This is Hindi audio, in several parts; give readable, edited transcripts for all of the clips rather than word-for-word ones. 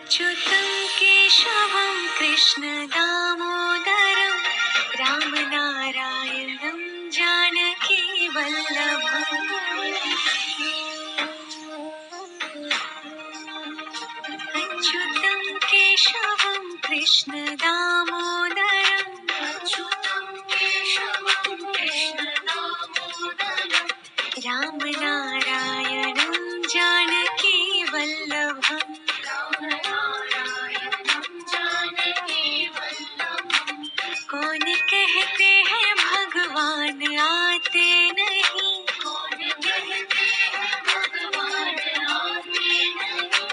अच्युतं केशवं कृष्णदामोदरं रामनारायणं जानकीवल्लभम् अच्युतं केशवं कृष्णदामोदरं रामनारायणं जानकीवल्लभम् कौन कहते हैं भगवान आते नहीं, कौन कहते हैं भगवान आते नहीं,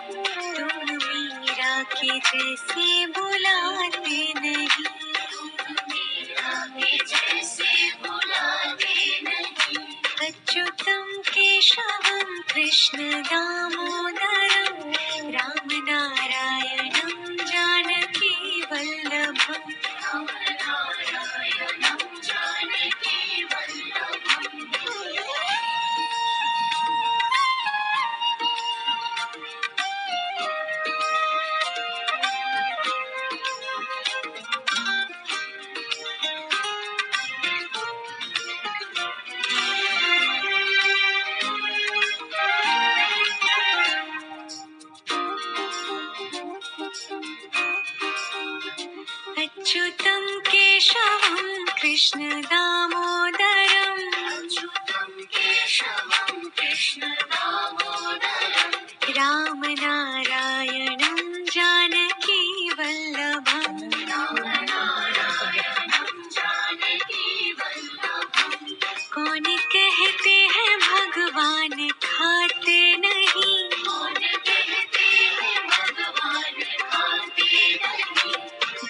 तुम मीरा के जैसे बुलाते नहीं, तुम मीरा के जैसे बुलाते नहीं। अच्युतं केशवं कृष्ण दामोदरं रामनारायणं जानकी वल्लभम् अच्युतं केशवं कृष्ण दामोदरं रामनारायणं जानकी वल्लभम् कौन कहते हैं भगवान खाते नहीं, कौन कहते हैं भगवान खाते नहीं,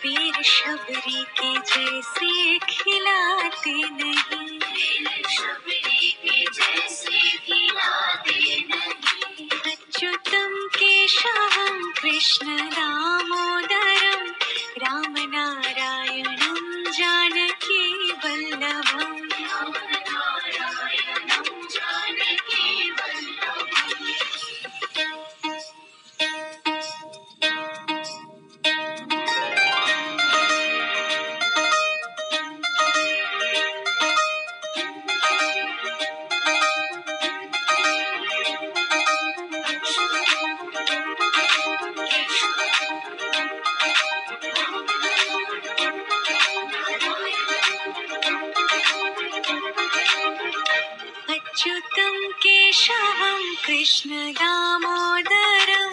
वीर शबरी के जैसे खिलाते नहीं, वीर शबरी के जैसे खिलाते नहीं। अच्युतं केशवं कृष्ण दामोदरं रामनारायणं जानकी वल्लभम् अच्युतं केशवं कृष्ण दामोदरं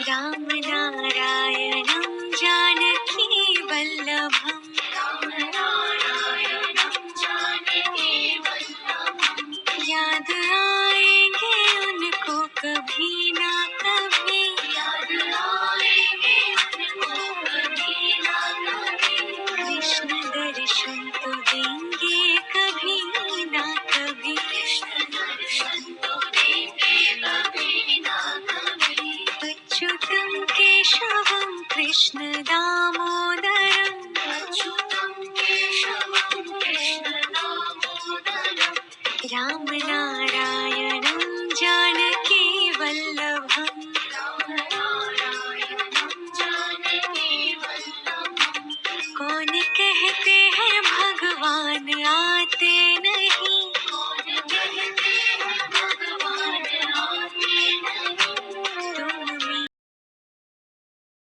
रामनारायणं जानकी वल्लभम् याद आएंगे उनको कभी ना कभी, याद आएंगे उनको कभी ना कभी, कृष्ण दर्शन तो देंगे कभी ना कभी, कृष्ण दर्शन तो देंगे कभी ना कभी। अच्युतं केशवं कृष्ण दामोदरं रामनारायणं